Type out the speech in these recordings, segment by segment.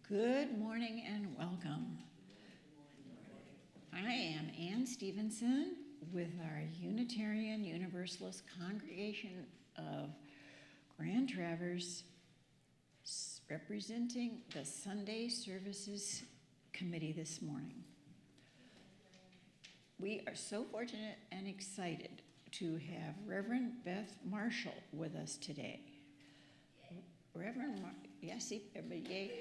Good morning and welcome. I am Ann Stevenson with our Unitarian Universalist Congregation of Grand Traverse, representing the Sunday Services Committee this morning. We are so fortunate and excited to have Reverend Beth Marshall with us today. Yes, see, everybody, yay.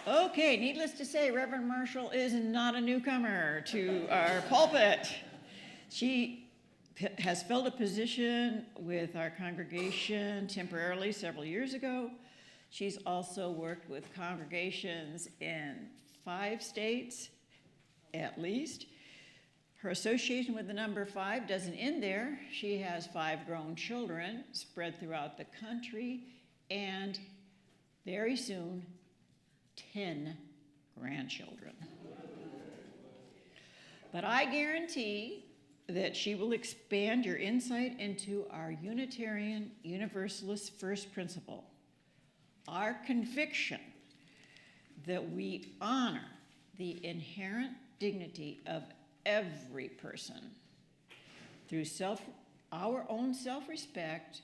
Okay, needless to say, Reverend Marshall is not a newcomer to our pulpit. She has filled a position with our congregation temporarily several years ago. She's also worked with congregations in 5 states, at least. Her association with the number 5 doesn't end there. She has 5 grown children spread throughout the country, and very soon, 10 grandchildren. But I guarantee that she will expand your insight into our Unitarian Universalist first principle, our conviction that we honor the inherent dignity of every person through our own self-respect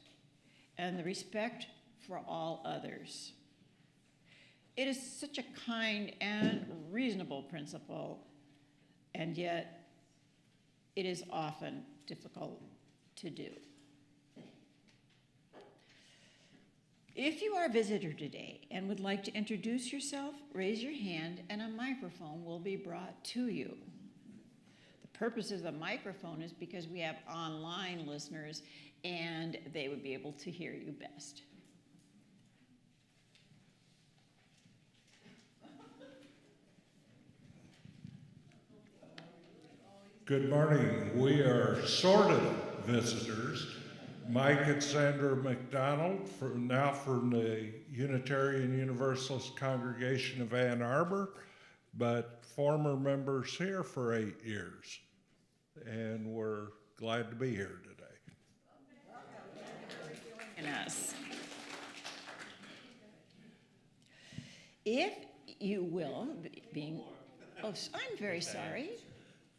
and the respect for all others. It is such a kind and reasonable principle, and yet it is often difficult to do. If you are a visitor today and would like to introduce yourself, raise your hand and a microphone will be brought to you. The purpose of the microphone is because we have online listeners and they would be able to hear you best. Good morning. We are sort of visitors. Mike and Sandra McDonald, now from the Unitarian Universalist Congregation of Ann Arbor, but former members here for 8 years. And we're glad to be here today. And us. If you will, I'm very sorry.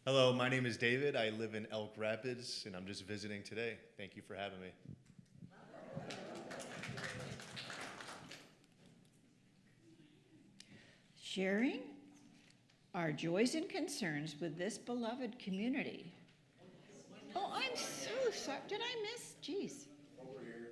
Hello, my name is David. I live in Elk Rapids, and I'm just visiting today. Thank you for having me. Sharing our joys and concerns with this beloved community. Oh, I'm so sorry. Did I miss? Jeez. Over here.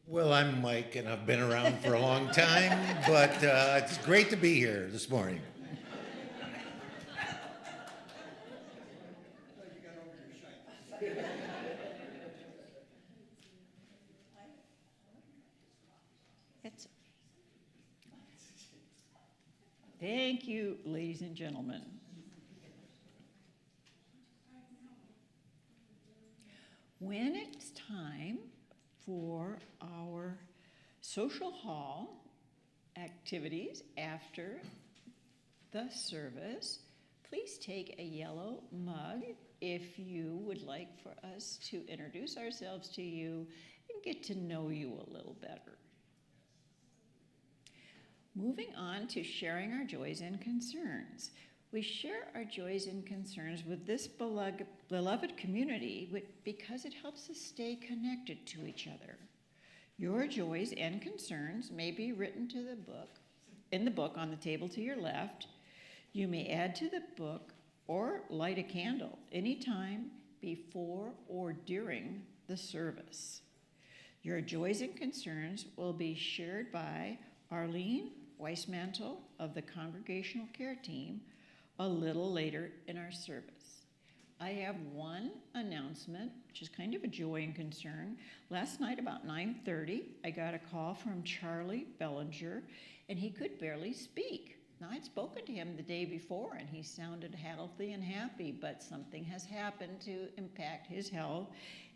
Well, I'm Mike, and I've been around for a long time, but it's great to be here this morning. Thank you, ladies and gentlemen. When it's time for our social hall activities after the service, please take a yellow mug if you would like for us to introduce ourselves to you and get to know you a little better. Moving on to sharing our joys and concerns. We share our joys and concerns with this beloved community because it helps us stay connected to each other. Your joys and concerns may be written in the book on the table to your left. You may add to the book or light a candle anytime before or during the service. Your joys and concerns will be shared by Arlene Weissmantel of the Congregational Care Team a little later in our service. I have one announcement, which is kind of a joy and concern. Last night about 9:30, I got a call from Charlie Bellinger, and he could barely speak. Now, I'd spoken to him the day before, and he sounded healthy and happy, but something has happened to impact his health.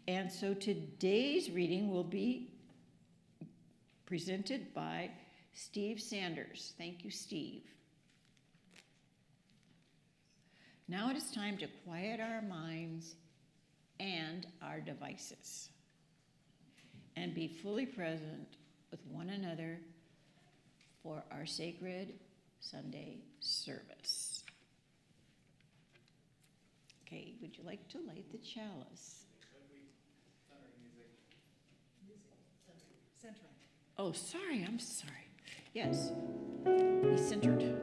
And so today's reading will be presented by Steve Sanders. Thank you, Steve. Now it is time to quiet our minds and our devices and be fully present with one another for our sacred Sunday service. Okay, would you like to light the chalice? Oh, sorry, I'm sorry. Yes, be centered.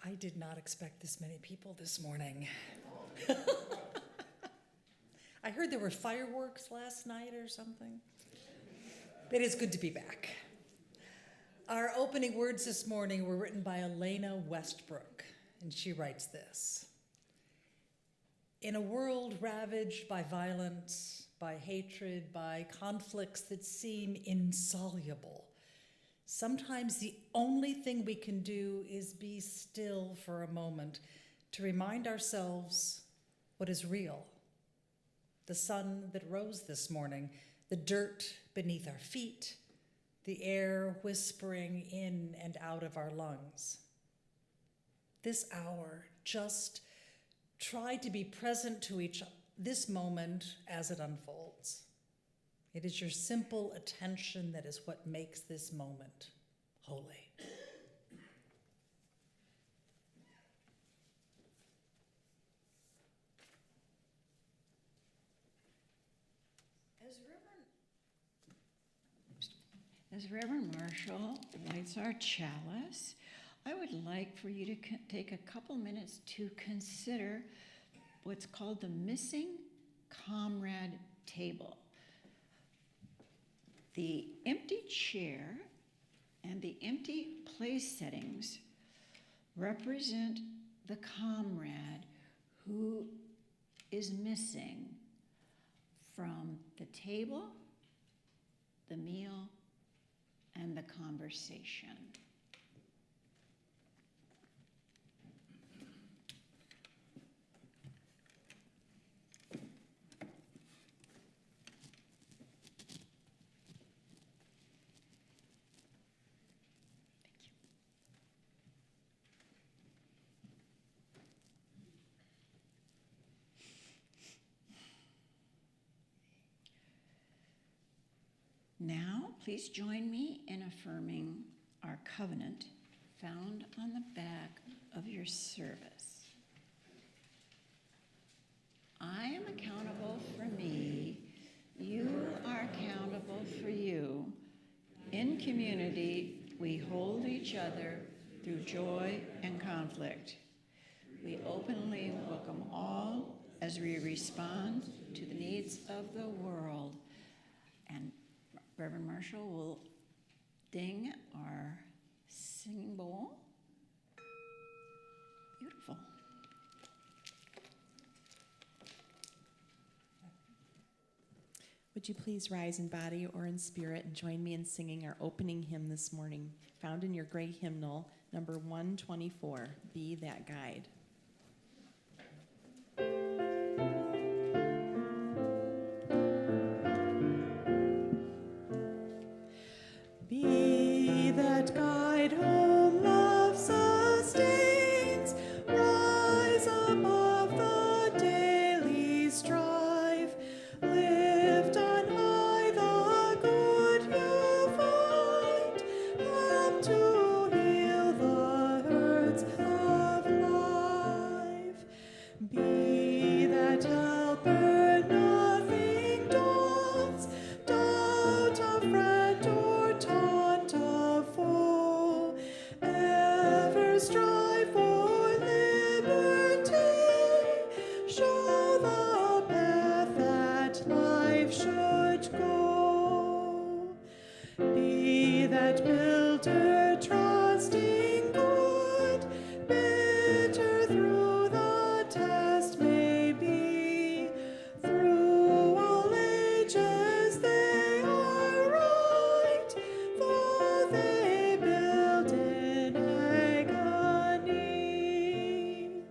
I did not expect this many people this morning. I heard there were fireworks last night or something. It is good to be back. Our opening words this morning were written by Elena Westbrook, and she writes this. In a world ravaged by violence, by hatred, by conflicts that seem insoluble, sometimes the only thing we can do is be still for a moment to remind ourselves what is real. The sun that rose this morning, the dirt beneath our feet, the air whispering in and out of our lungs. This hour, just try to be present to this moment as it unfolds. It is your simple attention that is what makes this moment holy. As Reverend Marshall lights our chalice, I would like for you to take a couple minutes to consider what's called the missing comrade table. The empty chair and the empty place settings represent the comrade who is missing from the table, the meal, and the conversation. Now, please join me in affirming our covenant found on the back of your service. I am accountable for me. You are accountable for you. In community, we hold each other through joy and conflict. We openly welcome all as we respond to the needs of the world. And Reverend Marshall will ding our singing bowl. Beautiful. Would you please rise in body or in spirit and join me in singing our opening hymn this morning, found in your gray hymnal, number 124, Be That Guide. Be that guide whom love sustains, rise above the daily strife, lift on high the good you find, help to heal the hurts of life. Be that helper nothing daunts, doubt of friend or taunt of foe, ever strive for liberty, show the path that life should go. Be that builder trusting good, bitter through the test may be, through all ages they are right, though they build in agony.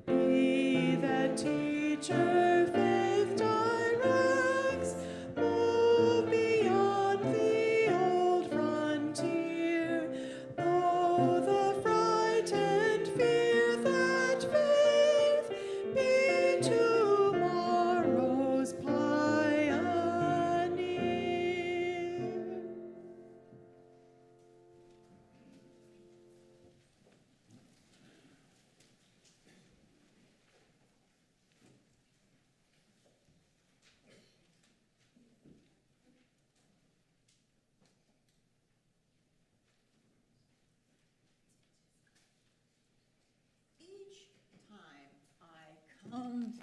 Be that teacher faith directs, move beyond the old frontier, though the frightened fear that faith be tomorrow's pioneer. Each time I come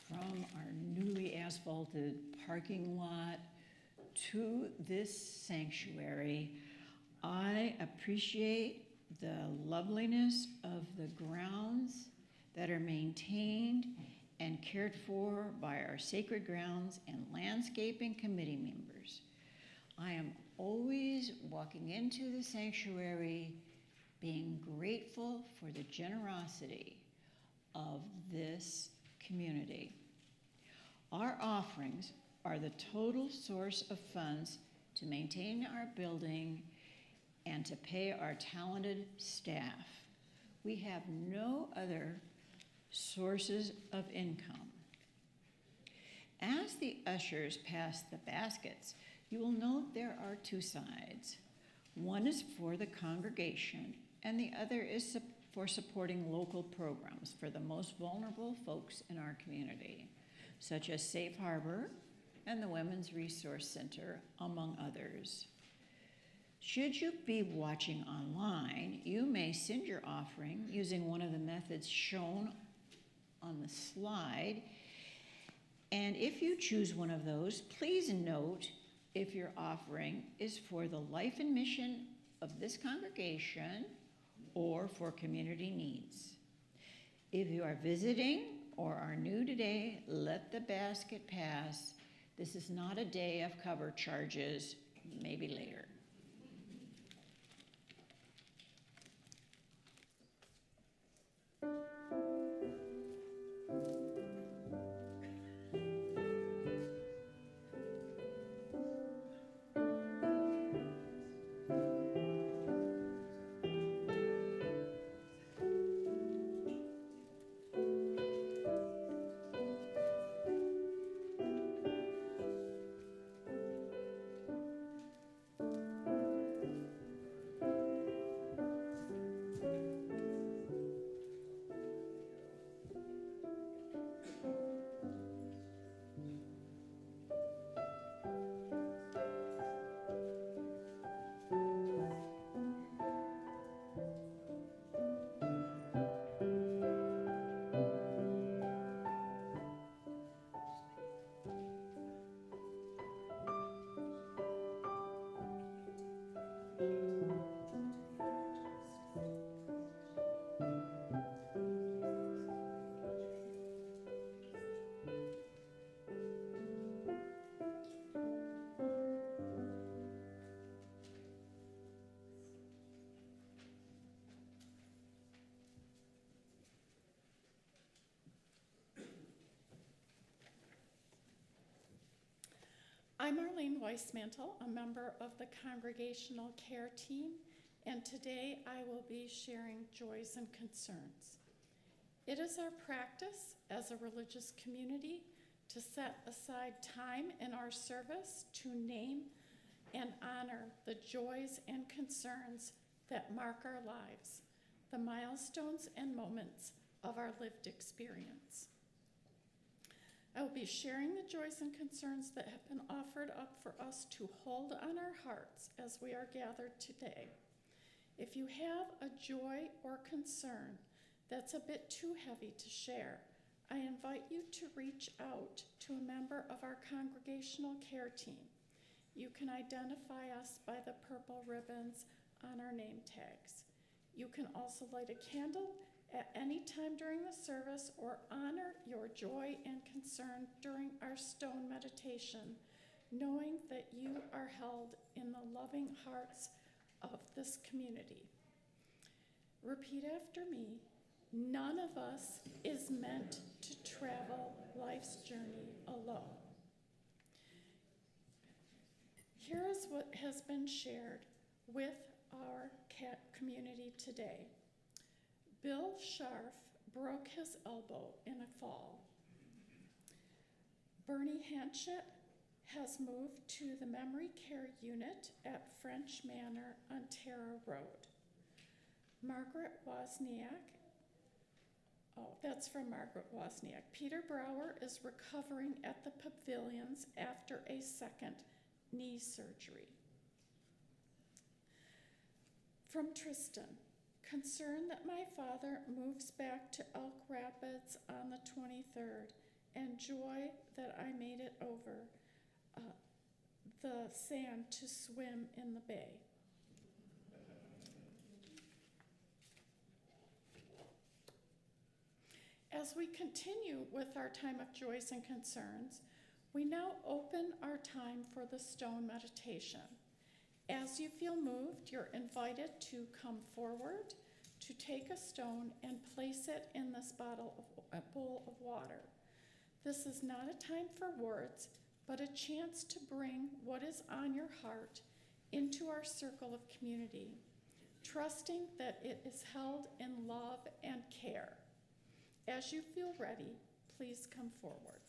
from our newly asphalted parking lot to this sanctuary, I appreciate the loveliness of the grounds that are maintained and cared for by our sacred grounds and landscaping committee members. I am always walking into the sanctuary being grateful for the generosity of this community. Our offerings are the total source of funds to maintain our building and to pay our talented staff. We have no other sources of income. As the ushers pass the baskets, you will note there are two sides. One is for the congregation, and the other is for supporting local programs for the most vulnerable folks in our community, such as Safe Harbor and the Women's Resource Center, among others. Should you be watching online, you may send your offering using one of the methods shown on the slide. And if you choose one of those, please note if your offering is for the life and mission of this congregation or for community needs. If you are visiting or are new today, let the basket pass. This is not a day of cover charges, maybe later. I'm Arlene Weissmantel, a member of the Congregational Care Team, and today I will be sharing joys and concerns. It is our practice as a religious community to set aside time in our service to name and honor the joys and concerns that mark our lives, the milestones and moments of our lived experience. I will be sharing the joys and concerns that have been offered up for us to hold on our hearts as we are gathered today. If you have a joy or concern that's a bit too heavy to share, I invite you to reach out to a member of our congregational care team. You can identify us by the purple ribbons on our name tags. You can also light a candle at any time during the service or honor your joy and concern during our stone meditation, knowing that you are held in the loving hearts of this community. Repeat after me. None of us is meant to travel life's journey alone. Here is what has been shared with our cat community today. Bill Scharf broke his elbow in a fall. Bernie Hanchett has moved to the memory care unit at French Manor on Tara Road. Margaret Wozniak, that's from Margaret Wozniak. Peter Brower is recovering at the pavilions after a second knee surgery. From Tristan, concerned that my father moves back to Elk Rapids on the 23rd, and joy that I made it over the sand to swim in the bay. As we continue with our time of joys and concerns, we now open our time for the stone meditation. As you feel moved, you're invited to come forward to take a stone and place it in this a bowl of water. This is not a time for words, but a chance to bring what is on your heart into our circle of community, trusting that it is held in love and care. As you feel ready, please come forward.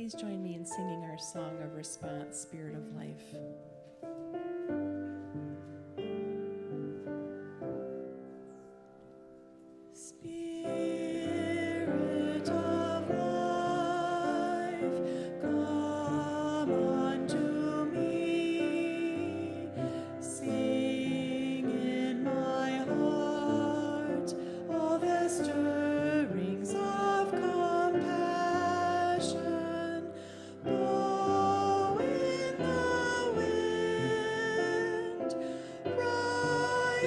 Please join me in singing our song of response, Spirit of Life. Spirit of life, come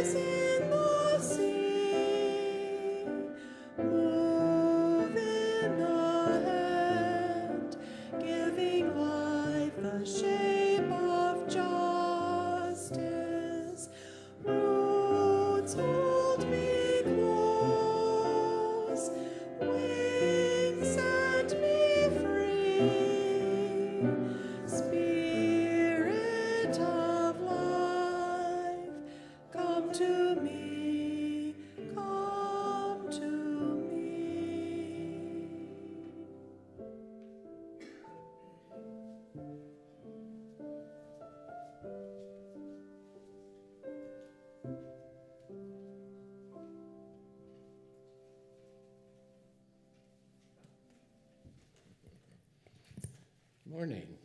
in the sea, move in the hand, giving life a shape of justice. Roots hold me close, wings set me free. Spirit of life, come to me, come to me. Morning.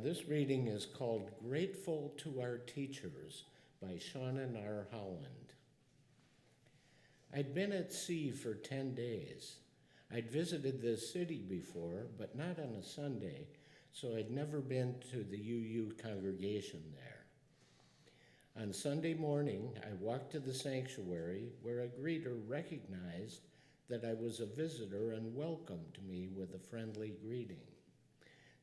This reading is called Grateful to Our Teachers by Shannon R. Holland. I'd been at sea for 10 days. I'd visited this city before, but not on a Sunday, so I'd never been to the UU congregation there. On Sunday morning, I walked to the sanctuary where a greeter recognized that I was a visitor and welcomed me with a friendly greeting.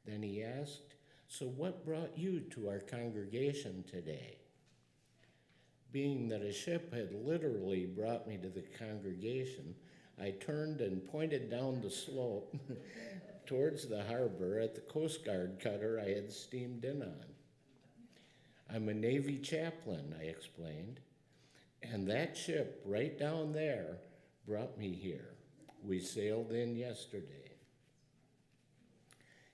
Then he asked, "So what brought you to our congregation today?" Being that a ship had literally brought me to the congregation, I turned and pointed down the slope towards the harbor at the Coast Guard cutter I had steamed in on. "I'm a Navy chaplain," I explained, "and that ship right down there brought me here. We sailed in yesterday."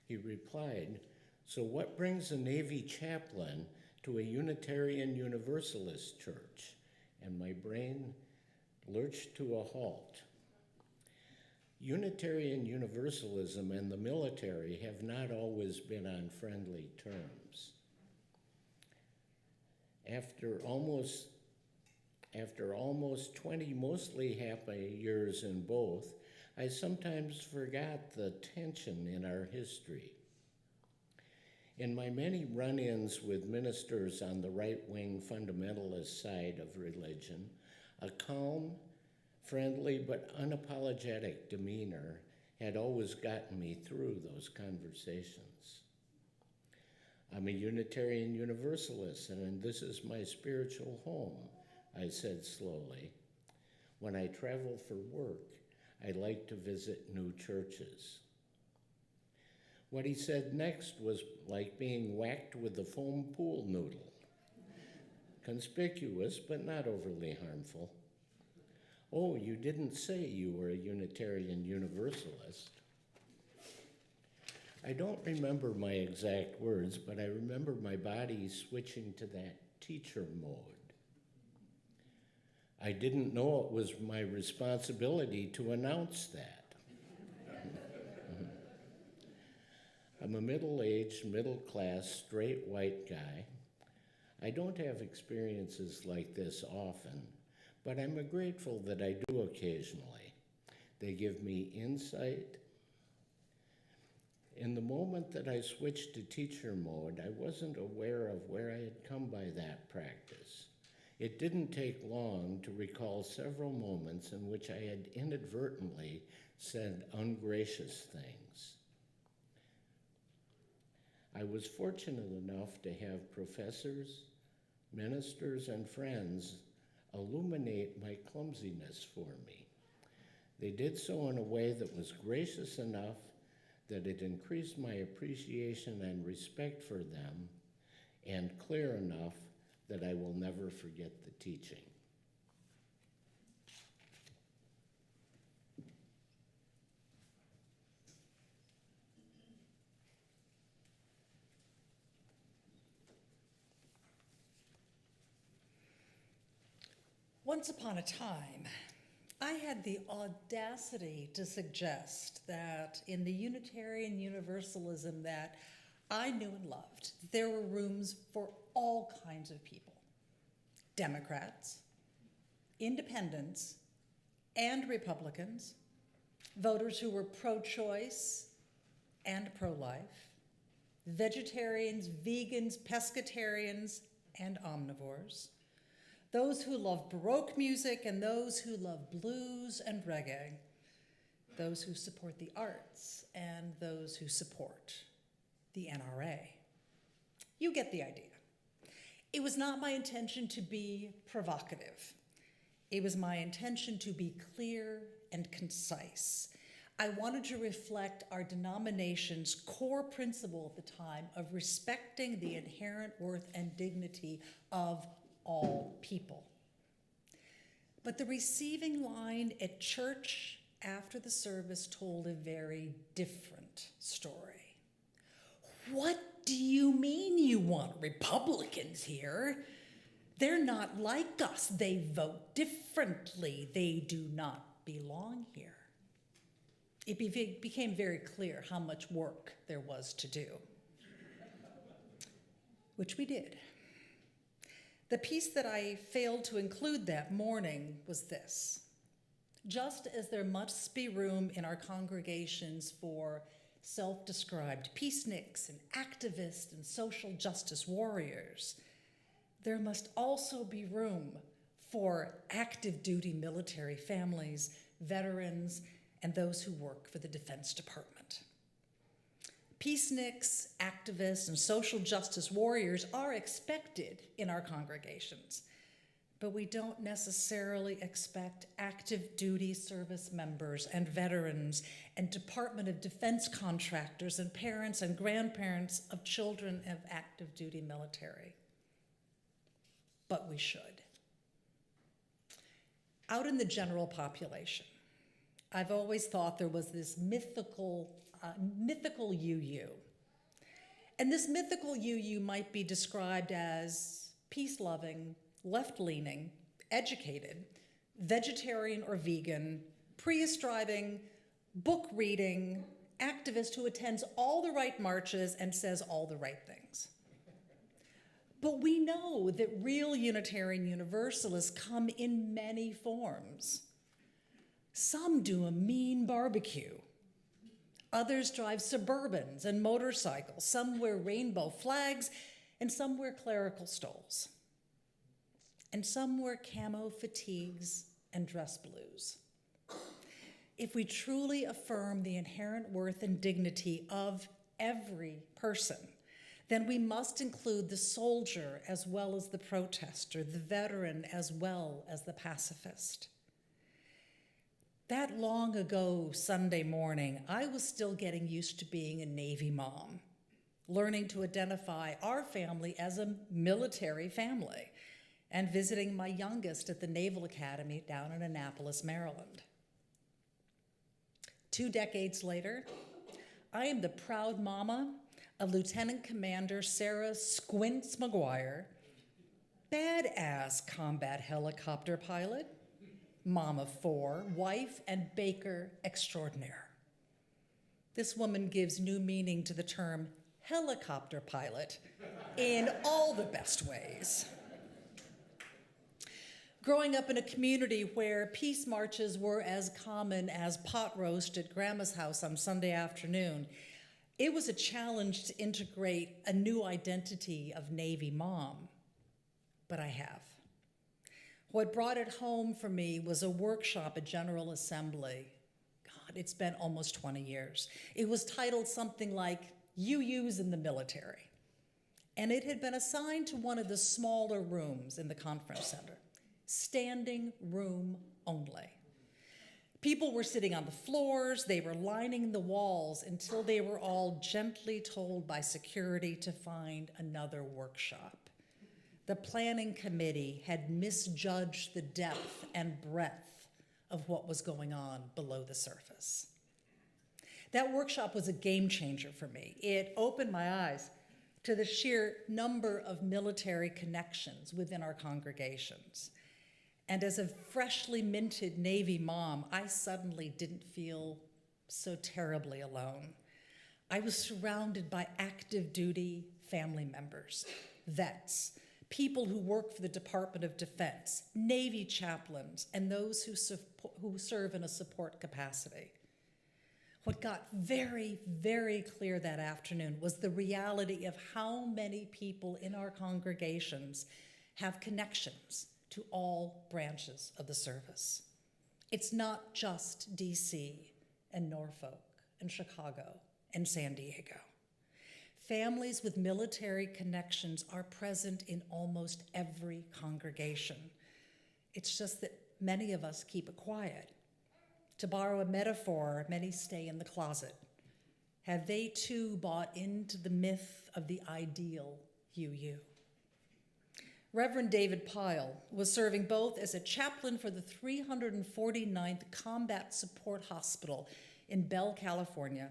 He replied, "So what brings a Navy chaplain to a Unitarian Universalist church?" And my brain lurched to a halt. Unitarian Universalism and the military have not always been on friendly terms. After almost 20 mostly happy years in both, I sometimes forgot the tension in our history. In my many run-ins with ministers on the right-wing fundamentalist side of religion, a calm, friendly, but unapologetic demeanor had always gotten me through those conversations. "I'm a Unitarian Universalist, and this is my spiritual home," I said slowly. "When I travel for work, I like to visit new churches." What he said next was like being whacked with a foam pool noodle. Conspicuous, but not overly harmful. "Oh, you didn't say you were a Unitarian Universalist." I don't remember my exact words, but I remember my body switching to that teacher mode. I didn't know it was my responsibility to announce that. I'm a middle-aged, middle-class, straight white guy. I don't have experiences like this often, but I'm grateful that I do occasionally. They give me insight. In the moment that I switched to teacher mode, I wasn't aware of where I had come by that practice. It didn't take long to recall several moments in which I had inadvertently said ungracious things. I was fortunate enough to have professors, ministers, and friends illuminate my clumsiness for me. They did so in a way that was gracious enough that it increased my appreciation and respect for them, and clear enough that I will never forget the teaching. Once upon a time, I had the audacity to suggest that in the Unitarian Universalism that I knew and loved, there were rooms for all kinds of people. Democrats, independents, and Republicans, voters who were pro-choice and pro-life, vegetarians, vegans, pescatarians, and omnivores, those who love Baroque music and those who love blues and reggae, those who support the arts and those who support the NRA. You get the idea. It was not my intention to be provocative. It was my intention to be clear and concise. I wanted to reflect our denomination's core principle at the time of respecting the inherent worth and dignity of all people. But the receiving line at church after the service told a very different story. What do you mean you want Republicans here? They're not like us. They vote differently. They do not belong here. It became very clear how much work there was to do, which we did. The piece that I failed to include that morning was this. Just as there must be room in our congregations for self-described peaceniks and activists and social justice warriors, there must also be room for active duty military families, veterans, and those who work for the Defense Department. Peaceniks, activists, and social justice warriors are expected in our congregations, but we don't necessarily expect active duty service members and veterans and Department of Defense contractors and parents and grandparents of children of active duty military. But we should. Out in the general population, I've always thought there was this mythical UU. And this mythical UU might be described as peace-loving, left-leaning, educated, vegetarian or vegan, Prius-driving, book-reading, activist who attends all the right marches and says all the right things. But we know that real Unitarian Universalists come in many forms. Some do a mean barbecue. Others drive Suburbans and motorcycles. Some wear rainbow flags, and some wear clerical stoles. And some wear camo fatigues and dress blues. If we truly affirm the inherent worth and dignity of every person, then we must include the soldier as well as the protester, the veteran as well as the pacifist. That long ago Sunday morning, I was still getting used to being a Navy mom, learning to identify our family as a military family, and visiting my youngest at the Naval Academy down in Annapolis, Maryland. 2 decades later, I am the proud mama of Lieutenant Commander Sarah Squints McGuire, badass combat helicopter pilot, mom of 4, wife and baker extraordinaire. This woman gives new meaning to the term helicopter pilot in all the best ways. Growing up in a community where peace marches were as common as pot roast at Grandma's house on Sunday afternoon, it was a challenge to integrate a new identity of Navy mom, but I have. What brought it home for me was a workshop at General Assembly. God, it's been almost 20 years. It was titled something like UUs in the Military, and it had been assigned to one of the smaller rooms in the conference center. Standing room only. People were sitting on the floors, they were lining the walls until they were all gently told by security to find another workshop. The planning committee had misjudged the depth and breadth of what was going on below the surface. That workshop was a game changer for me. It opened my eyes to the sheer number of military connections within our congregations. And as a freshly minted Navy mom, I suddenly didn't feel so terribly alone. I was surrounded by active duty family members, vets, people who work for the Department of Defense, Navy chaplains, and those who serve in a support capacity. What got very, very clear that afternoon was the reality of how many people in our congregations have connections to all branches of the service. It's not just DC and Norfolk and Chicago and San Diego. Families with military connections are present in almost every congregation. It's just that many of us keep it quiet. To borrow a metaphor, many stay in the closet. Have they too bought into the myth of the ideal UU? Reverend David Pyle was serving both as a chaplain for the 349th Combat Support Hospital in Bell, California,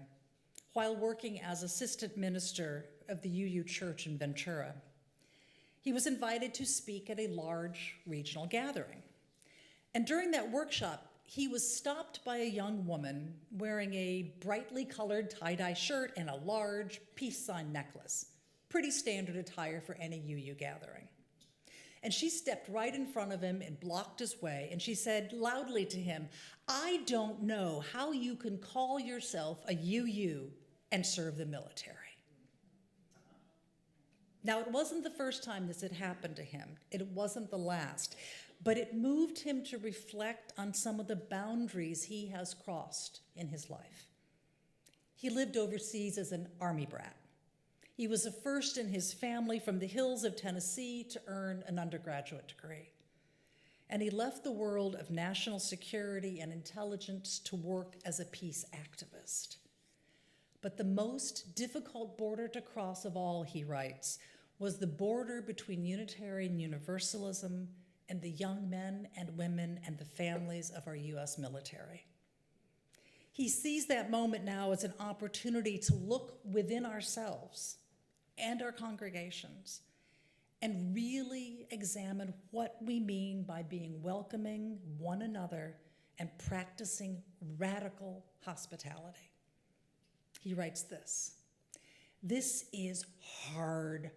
while working as assistant minister of the UU Church in Ventura. He was invited to speak at a large regional gathering. And during that workshop, he was stopped by a young woman wearing a brightly colored tie-dye shirt and a large peace sign necklace. Pretty standard attire for any UU gathering. And she stepped right in front of him and blocked his way, and she said loudly to him, "I don't know how you can call yourself a UU and serve the military." Now, it wasn't the first time this had happened to him. It wasn't the last. But it moved him to reflect on some of the boundaries he has crossed in his life. He lived overseas as an Army brat. He was the first in his family from the hills of Tennessee to earn an undergraduate degree. And he left the world of national security and intelligence to work as a peace activist. But the most difficult border to cross of all, he writes, was the border between Unitarian Universalism and the young men and women and the families of our U.S. military. He sees that moment now as an opportunity to look within ourselves and our congregations and really examine what we mean by being welcoming one another and practicing radical hospitality. He writes this: "This is hard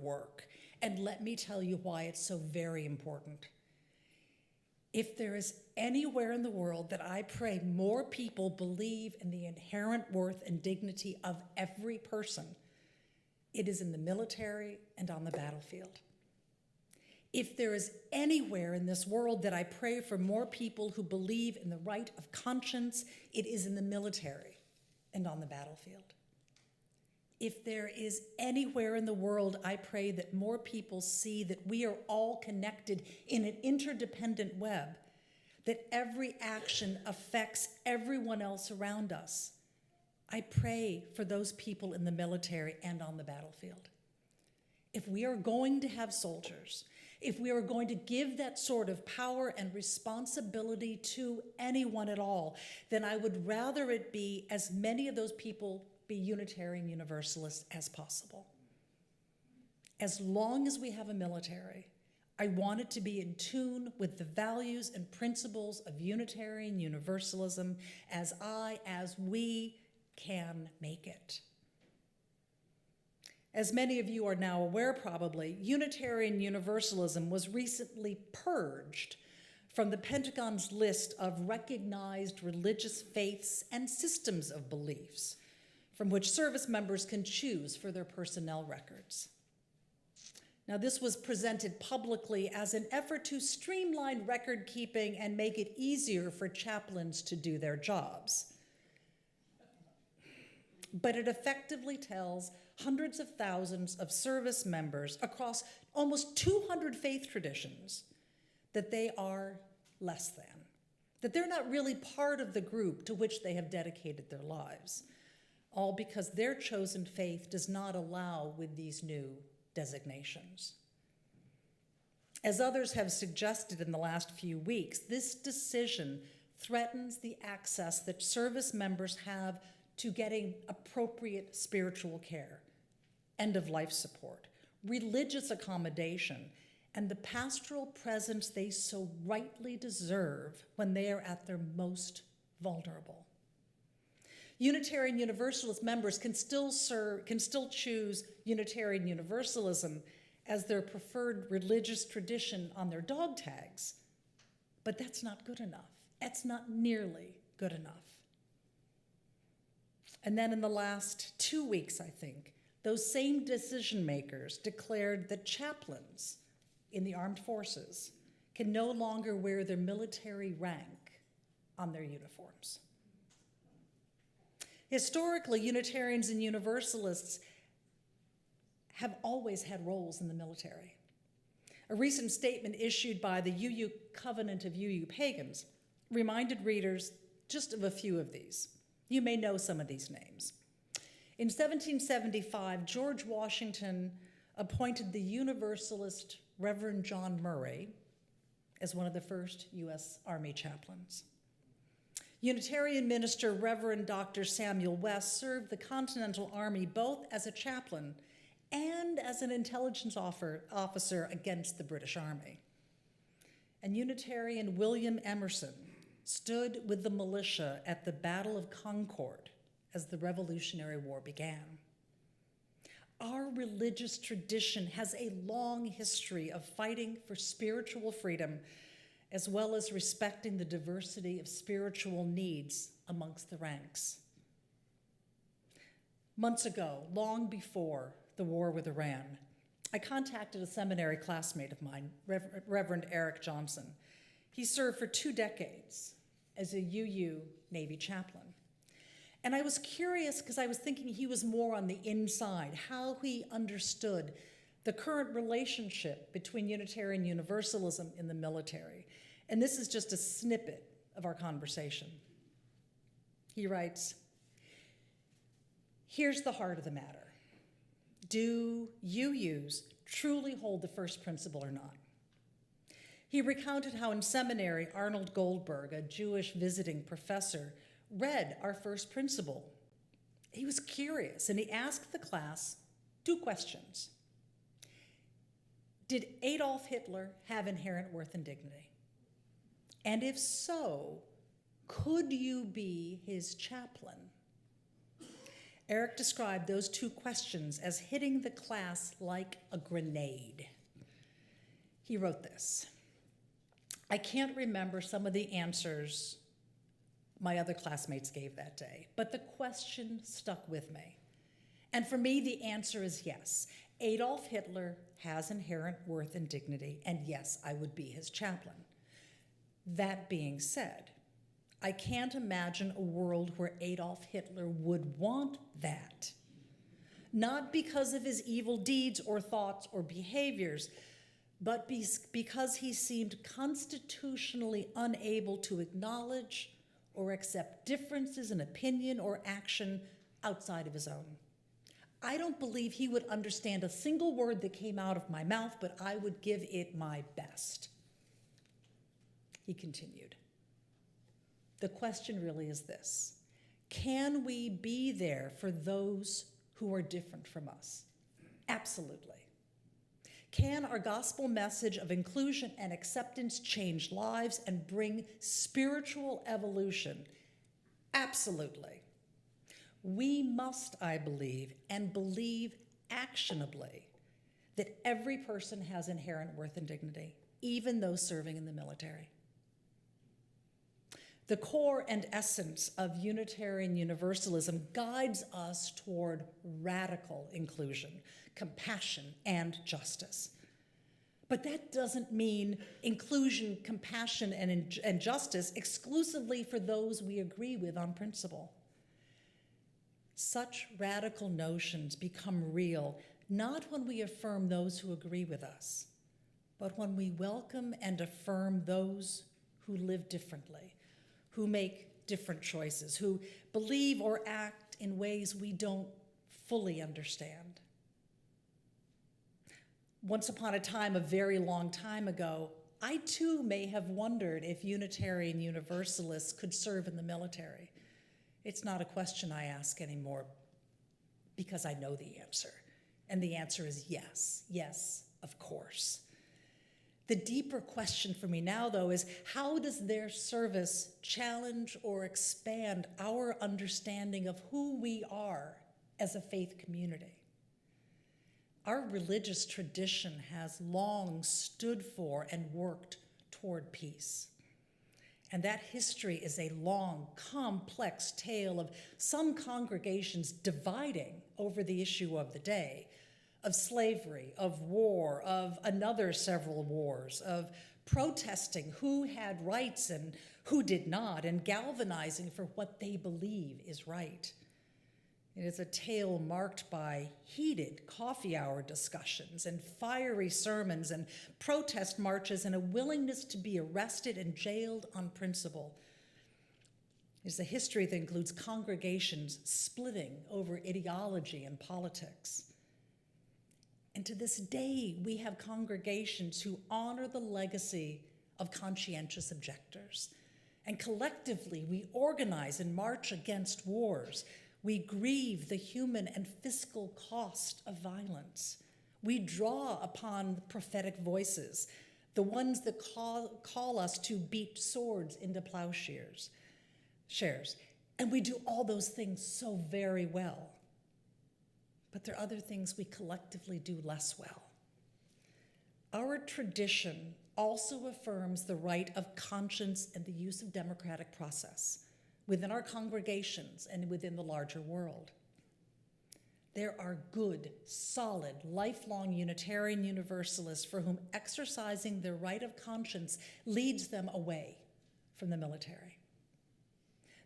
work. And let me tell you why it's so very important. If there is anywhere in the world that I pray more people believe in the inherent worth and dignity of every person, it is in the military and on the battlefield. If there is anywhere in this world that I pray for more people who believe in the right of conscience, it is in the military and on the battlefield. If there is anywhere in the world I pray that more people see that we are all connected in an interdependent web, that every action affects everyone else around us, I pray for those people in the military and on the battlefield. If we are going to have soldiers, if we are going to give that sort of power and responsibility to anyone at all, then I would rather it be as many of those people be Unitarian Universalists as possible. As long as we have a military, I want it to be in tune with the values and principles of Unitarian Universalism as we can make it. As many of you are now aware probably, Unitarian Universalism was recently purged from the Pentagon's list of recognized religious faiths and systems of beliefs from which service members can choose for their personnel records. Now, this was presented publicly as an effort to streamline record keeping and make it easier for chaplains to do their jobs. But it effectively tells hundreds of thousands of service members across almost 200 faith traditions that they are less than, that they're not really part of the group to which they have dedicated their lives, all because their chosen faith does not allow with these new designations. As others have suggested in the last few weeks, this decision threatens the access that service members have to getting appropriate spiritual care, end-of-life support, religious accommodation, and the pastoral presence they so rightly deserve when they are at their most vulnerable. Unitarian Universalist members can still choose Unitarian Universalism as their preferred religious tradition on their dog tags, but that's not good enough. That's not nearly good enough. And then in the last 2 weeks, I think, those same decision makers declared that chaplains in the armed forces can no longer wear their military rank on their uniforms. Historically, Unitarians and Universalists have always had roles in the military. A recent statement issued by the UU Covenant of UU Pagans reminded readers just of a few of these. You may know some of these names. In 1775, George Washington appointed the Universalist Reverend John Murray as one of the first U.S. Army chaplains. Unitarian minister Reverend Dr. Samuel West served the Continental Army both as a chaplain and as an intelligence officer against the British Army. And Unitarian William Emerson stood with the militia at the Battle of Concord as the Revolutionary War began. Our religious tradition has a long history of fighting for spiritual freedom, as well as respecting the diversity of spiritual needs amongst the ranks. Months ago, long before the war with Iran, I contacted a seminary classmate of mine, Reverend Eric Johnson. He served for 2 decades as a UU Navy chaplain. And I was curious because I was thinking he was more on the inside, how he understood the current relationship between Unitarian Universalism in the military. And this is just a snippet of our conversation. He writes, "Here's the heart of the matter. Do UUs truly hold the first principle or not?" He recounted how in seminary, Arnold Goldberg, a Jewish visiting professor, read our first principle. He was curious, and he asked the class 2 questions. Did Adolf Hitler have inherent worth and dignity? And if so, could you be his chaplain? Eric described those 2 questions as hitting the class like a grenade. He wrote this: "I can't remember some of the answers my other classmates gave that day, but the question stuck with me. And for me, the answer is yes. Adolf Hitler has inherent worth and dignity, and yes, I would be his chaplain. That being said, I can't imagine a world where Adolf Hitler would want that. Not because of his evil deeds or thoughts or behaviors, but because he seemed constitutionally unable to acknowledge or accept differences in opinion or action outside of his own. I don't believe he would understand a single word that came out of my mouth, but I would give it my best." He continued, "The question really is this: can we be there for those who are different from us? Absolutely. Can our gospel message of inclusion and acceptance change lives and bring spiritual evolution? Absolutely. We must, I believe, and believe actionably, that every person has inherent worth and dignity, even those serving in the military. The core and essence of Unitarian Universalism guides us toward radical inclusion, compassion, and justice. But that doesn't mean inclusion, compassion, and justice exclusively for those we agree with on principle. Such radical notions become real not when we affirm those who agree with us, but when we welcome and affirm those who live differently, who make different choices, who believe or act in ways we don't fully understand. Once upon a time, a very long time ago, I too may have wondered if Unitarian Universalists could serve in the military. It's not a question I ask anymore because I know the answer. And the answer is yes, yes, of course. The deeper question for me now, though, is how does their service challenge or expand our understanding of who we are as a faith community? Our religious tradition has long stood for and worked toward peace. And that history is a long, complex tale of some congregations dividing over the issue of the day, of slavery, of war, of another several wars, of protesting who had rights and who did not, and galvanizing for what they believe is right. It is a tale marked by heated coffee hour discussions and fiery sermons and protest marches and a willingness to be arrested and jailed on principle. It is a history that includes congregations splitting over ideology and politics. And to this day, we have congregations who honor the legacy of conscientious objectors. And collectively, we organize and march against wars. We grieve the human and fiscal cost of violence. We draw upon the prophetic voices, the ones that call us to beat swords into plowshares. And we do all those things so very well. But there are other things we collectively do less well. Our tradition also affirms the right of conscience and the use of democratic process within our congregations and within the larger world. There are good, solid, lifelong Unitarian Universalists for whom exercising their right of conscience leads them away from the military.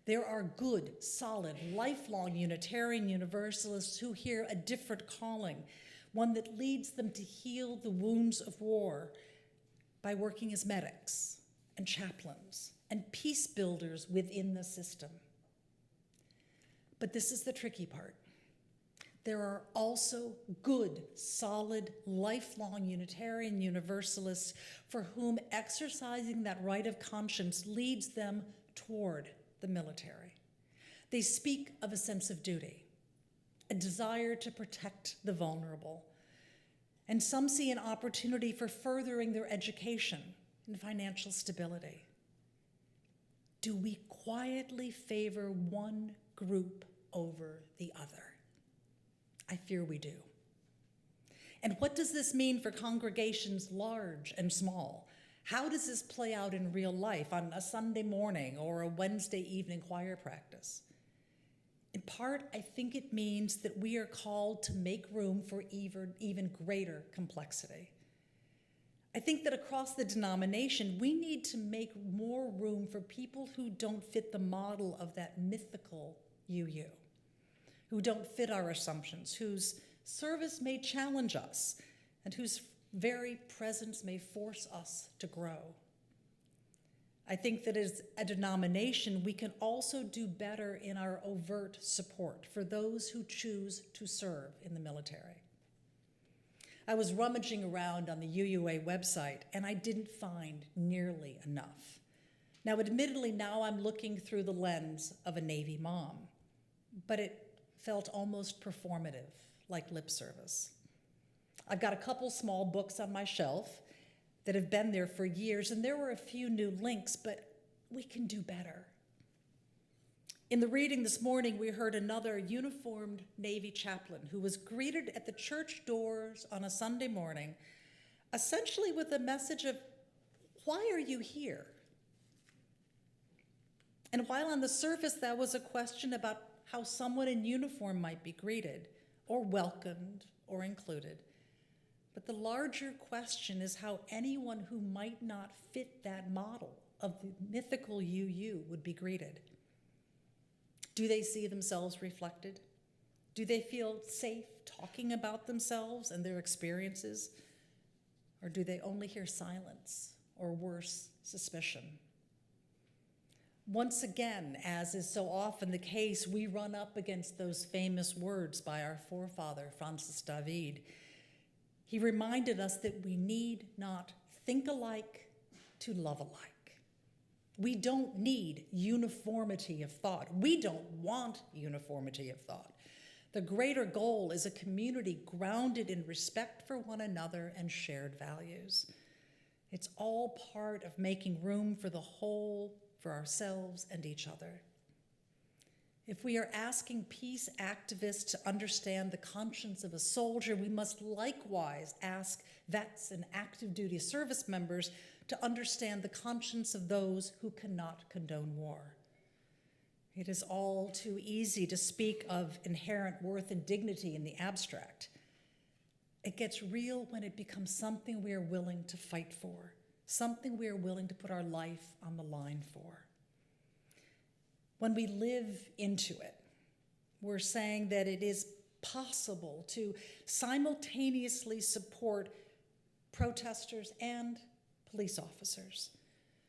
There are good, solid, lifelong Unitarian Universalists who hear a different calling, one that leads them to heal the wounds of war by working as medics and chaplains and peace builders within the system. But this is the tricky part. There are also good, solid, lifelong Unitarian Universalists for whom exercising that right of conscience leads them toward the military. They speak of a sense of duty, a desire to protect the vulnerable, and some see an opportunity for furthering their education and financial stability. Do we quietly favor one group over the other? I fear we do. And what does this mean for congregations large and small? How does this play out in real life on a Sunday morning or a Wednesday evening choir practice? In part, I think it means that we are called to make room for even greater complexity. I think that across the denomination, we need to make more room for people who don't fit the model of that mythical UU, who don't fit our assumptions, whose service may challenge us, and whose very presence may force us to grow. I think that as a denomination, we can also do better in our overt support for those who choose to serve in the military. I was rummaging around on the UUA website, and I didn't find nearly enough. Now, admittedly, now I'm looking through the lens of a Navy mom, but it felt almost performative, like lip service. I've got a couple small books on my shelf that have been there for years, and there were a few new links, but we can do better. In the reading this morning, we heard another uniformed Navy chaplain who was greeted at the church doors on a Sunday morning, essentially with a message of, why are you here? And while on the surface that was a question about how someone in uniform might be greeted or welcomed or included, but the larger question is how anyone who might not fit that model of the mythical UU would be greeted. Do they see themselves reflected? Do they feel safe talking about themselves and their experiences? Or do they only hear silence or worse, suspicion? Once again, as is so often the case, we run up against those famous words by our forefather, Francis David. He reminded us that we need not think alike to love alike. We don't need uniformity of thought. We don't want uniformity of thought. The greater goal is a community grounded in respect for one another and shared values. It's all part of making room for the whole, for ourselves and each other. If we are asking peace activists to understand the conscience of a soldier, we must likewise ask vets and active duty service members to understand the conscience of those who cannot condone war. It is all too easy to speak of inherent worth and dignity in the abstract. It gets real when it becomes something we are willing to fight for, something we are willing to put our life on the line for. When we live into it, we're saying that it is possible to simultaneously support protesters and police officers,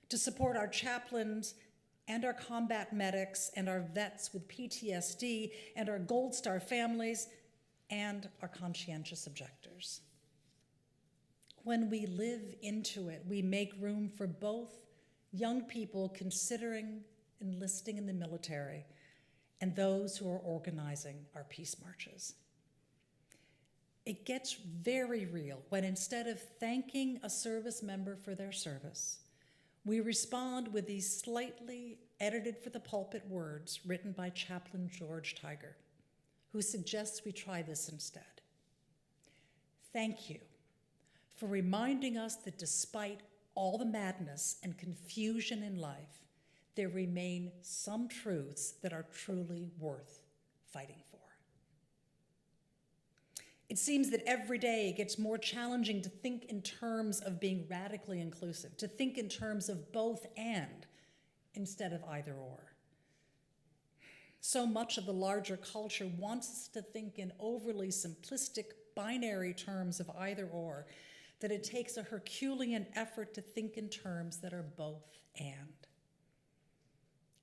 to support our chaplains and our combat medics and our vets with PTSD and our Gold Star families and our conscientious objectors. When we live into it, we make room for both young people considering enlisting in the military and those who are organizing our peace marches. It gets very real when instead of thanking a service member for their service, we respond with these slightly edited for the pulpit words written by Chaplain George Tiger, who suggests we try this instead. Thank you for reminding us that despite all the madness and confusion in life, there remain some truths that are truly worth fighting for. It seems that every day it gets more challenging to think in terms of being radically inclusive, to think in terms of both and instead of either or. So much of the larger culture wants us to think in overly simplistic binary terms of either or, that it takes a Herculean effort to think in terms that are both and.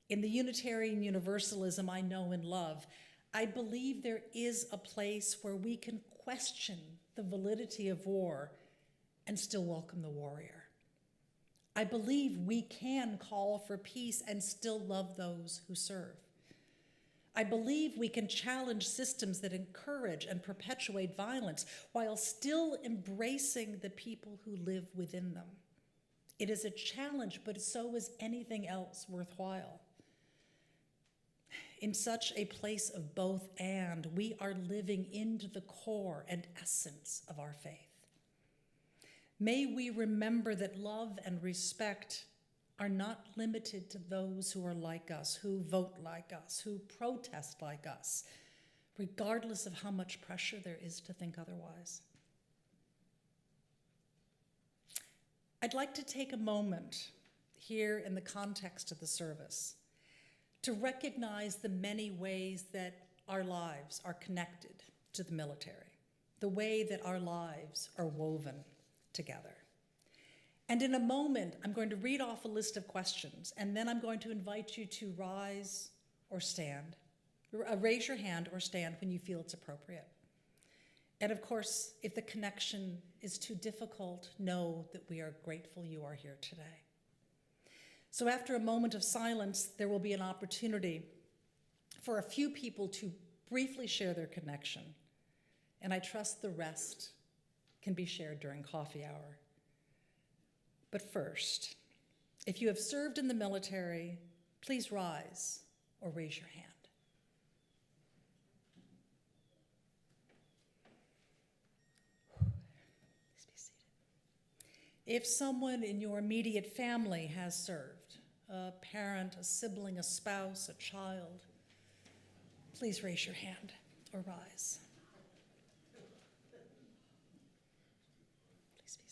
In the Unitarian Universalism I know and love, I believe there is a place where we can question the validity of war and still welcome the warrior. I believe we can call for peace and still love those who serve. I believe we can challenge systems that encourage and perpetuate violence while still embracing the people who live within them. It is a challenge, but so is anything else worthwhile. In such a place of both and, we are living into the core and essence of our faith. May we remember that love and respect are not limited to those who are like us, who vote like us, who protest like us, regardless of how much pressure there is to think otherwise. I'd like to take a moment here in the context of the service to recognize the many ways that our lives are connected to the military, the way that our lives are woven together. And in a moment, I'm going to read off a list of questions, and then I'm going to invite you to rise or stand, raise your hand or stand when you feel it's appropriate. And of course, if the connection is too difficult, know that we are grateful you are here today. So after a moment of silence, there will be an opportunity for a few people to briefly share their connection, and I trust the rest can be shared during coffee hour. But first, if you have served in the military, please rise or raise your hand. Please be seated. If someone in your immediate family has served, a parent, a sibling, a spouse, a child, please raise your hand or rise. Please be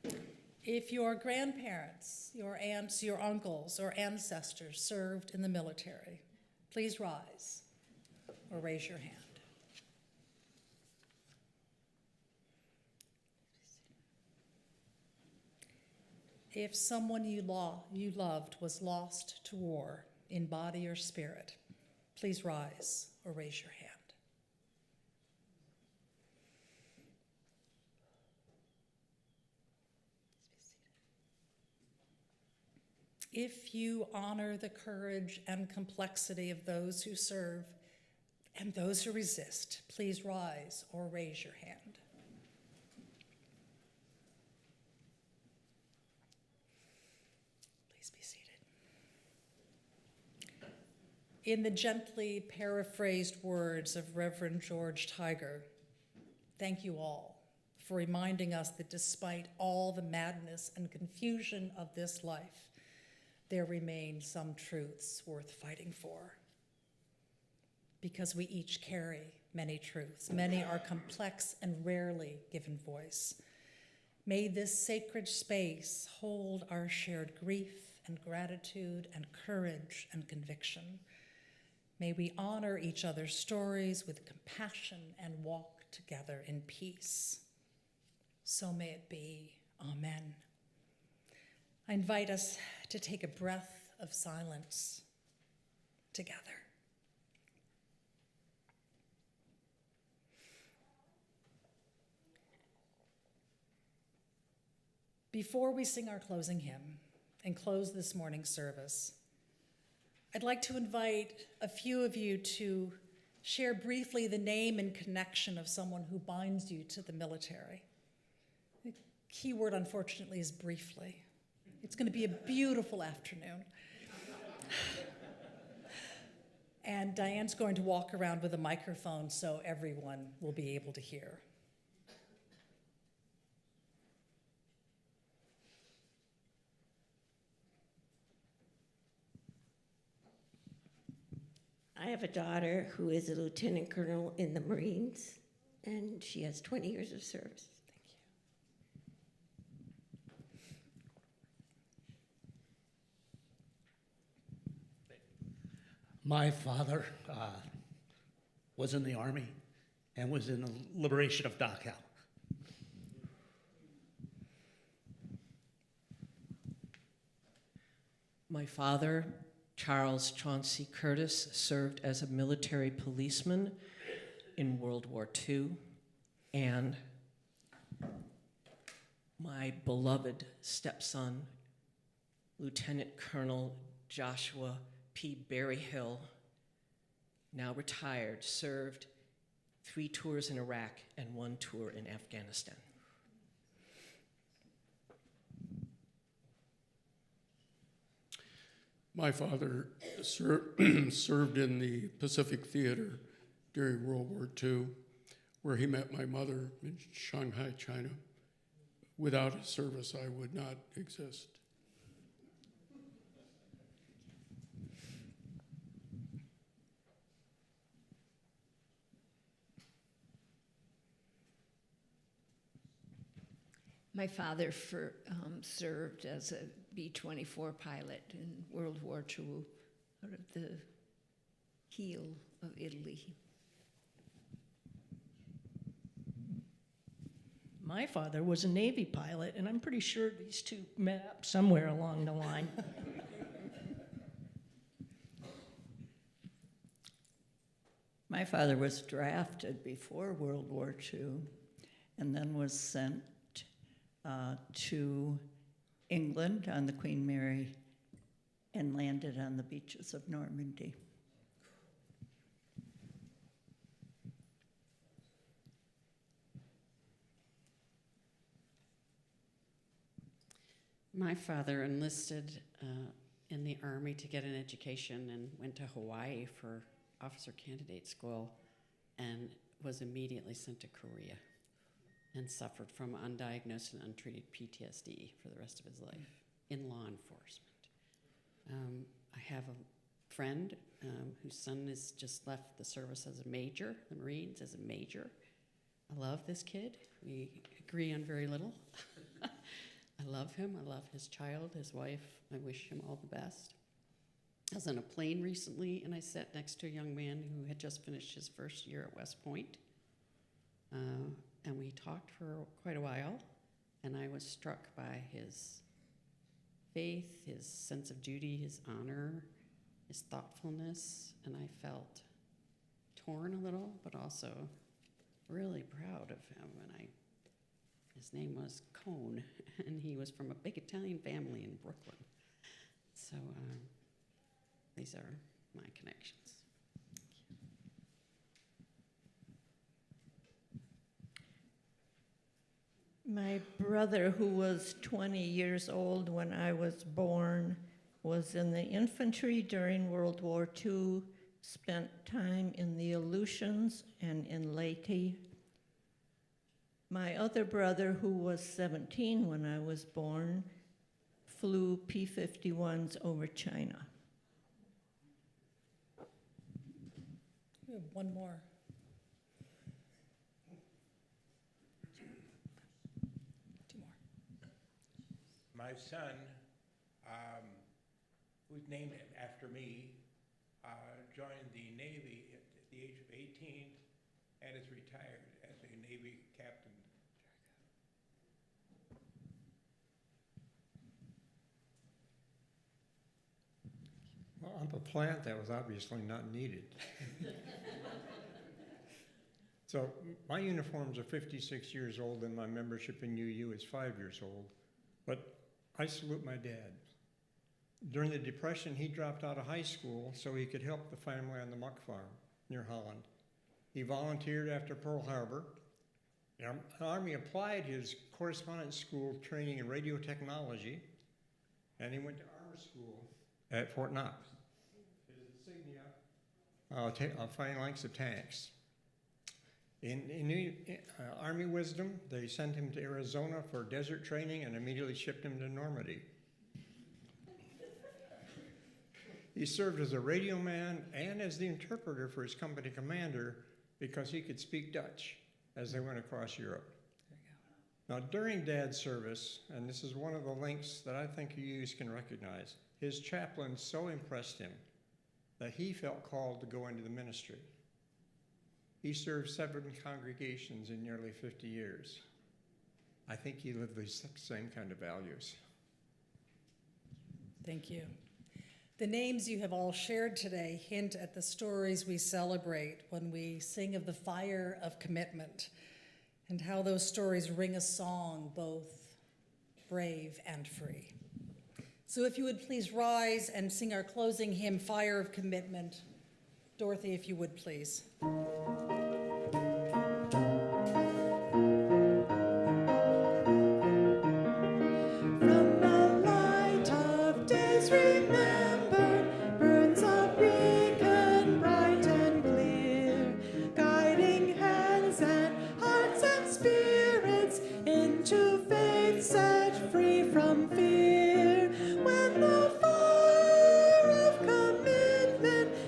seated. If your grandparents, your aunts, your uncles, or ancestors served in the military, please rise or raise your hand. If someone you loved was lost to war in body or spirit, please rise or raise your hand. If you honor the courage and complexity of those who serve and those who resist, please rise or raise your hand. In the gently paraphrased words of Reverend George Tiger, thank you all for reminding us that despite all the madness and confusion of this life, there remain some truths worth fighting for. Because we each carry many truths. Many are complex and rarely given voice. May this sacred space hold our shared grief and gratitude and courage and conviction. May we honor each other's stories with compassion and walk together in peace. So may it be. Amen. I invite us to take a breath of silence together. Before we sing our closing hymn and close this morning's service, I'd like to invite a few of you to share briefly the name and connection of someone who binds you to the military. The key word, unfortunately, is briefly. It's going to be a beautiful afternoon. And Diane's going to walk around with a microphone so everyone will be able to hear. I have a daughter who is a lieutenant colonel in the Marines, and she has 20 years of service. My father was in the Army and was in the liberation of Dachau. My father, Charles Chauncey Curtis, served as a military policeman in World War II, and my beloved stepson, Lieutenant Colonel Joshua P. Berryhill, now retired, served 3 tours in Iraq and 1 tour in Afghanistan. My father served in the Pacific Theater during World War II, where he met my mother in Shanghai, China. Without his service, I would not exist. My father served as a B-24 pilot in World War II out of the heel of Italy. My father was a Navy pilot, and I'm pretty sure these two met up somewhere along the line. My father was drafted before World War II and then was sent to England on the Queen Mary and landed on the beaches of Normandy. My father enlisted in the Army to get an education and went to Hawaii for officer candidate school and was immediately sent to Korea and suffered from undiagnosed and untreated PTSD for the rest of his life in law enforcement. I have a friend whose son has just left the service as a major, the Marines as a major. I love this kid. We agree on very little. I love him. I love his child, his wife. I wish him all the best. I was on a plane recently, and I sat next to a young man who had just finished his first year at West Point. And we talked for quite a while, and I was struck by his faith, his sense of duty, his honor, his thoughtfulness, and I felt torn a little, but also really proud of him. And his name was Cone, and he was from a big Italian family in Brooklyn. So these are my connections. My brother, who was 20 years old when I was born, was in the infantry during World War II, spent time in the Aleutians and in Leyte, My other brother, who was 17 when I was born, flew P-51s over China. We have one more. Two more. My son, who's named after me, joined the Navy at the age of 18 and is retired as a Navy captain. Well, I'm a plant that was obviously not needed. So my uniforms are 56 years old and my membership in UU is 5 years old. But I salute my dad. During the Depression, he dropped out of high school so he could help the family on the muck farm near Holland. He volunteered after Pearl Harbor. The Army applied his correspondence school training in radio technology, and he went to armor school at Fort Knox. His insignia, phalanx of tanks. In Army wisdom, they sent him to Arizona for desert training and immediately shipped him to Normandy. He served as a radio man and as the interpreter for his company commander because he could speak Dutch as they went across Europe. Now, during Dad's service, and this is one of the links that I think you can recognize, his chaplain so impressed him that he felt called to go into the ministry. He served 7 congregations in nearly 50 years. I think he lived these same kind of values. Thank you. The names you have all shared today hint at the stories we celebrate when we sing of the fire of commitment and how those stories ring a song both brave and free. So if you would please rise and sing our closing hymn, Fire of Commitment. Dorothy, if you would please.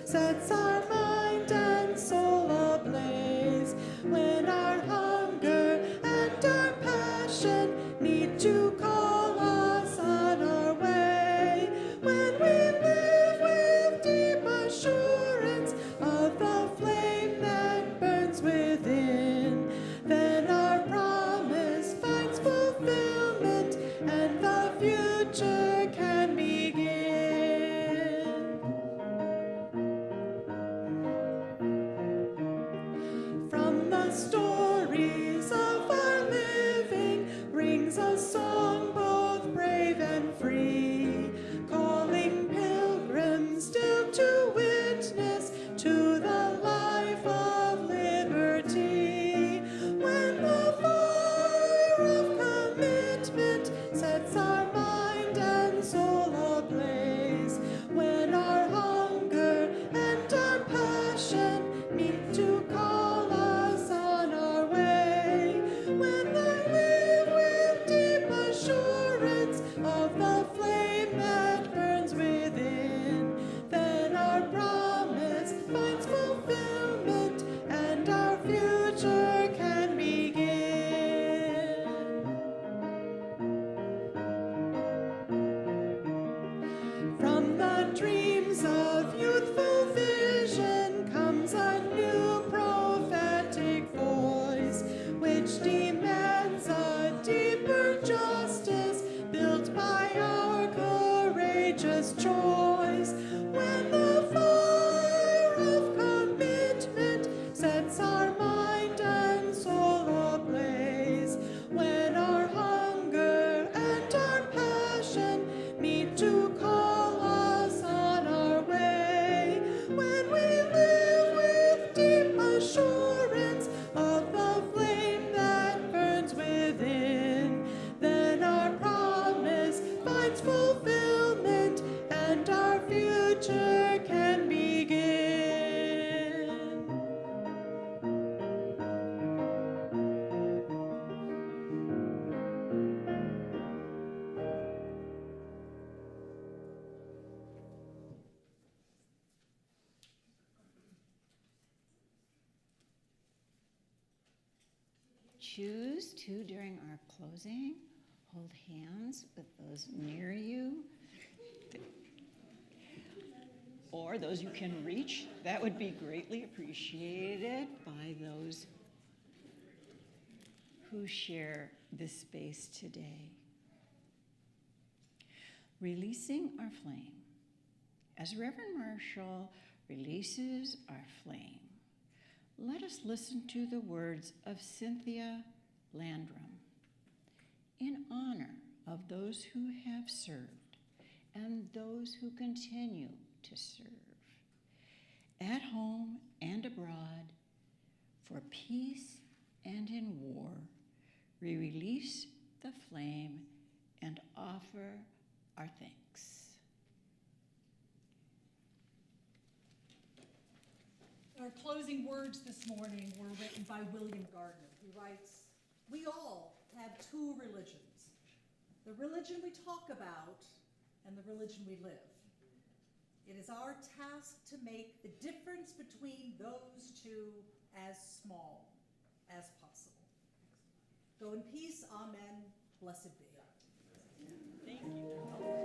Sets our mind and soul ablaze. choose to, during our closing, hold hands with those near you, or those you can reach, that would be greatly appreciated by those who share this space today. Releasing our flame. As Reverend Marshall releases our flame, let us listen to the words of Cynthia Landrum in honor of those who have served and those who continue to serve at home and abroad for peace and in war. We release the flame and offer our thanks. Our closing words this morning were written by William Gardner. He writes, "We all have two religions, the religion we talk about and the religion we live. It is our task to make the difference between those two as small as possible. Go in peace, amen, blessed be." Thank you.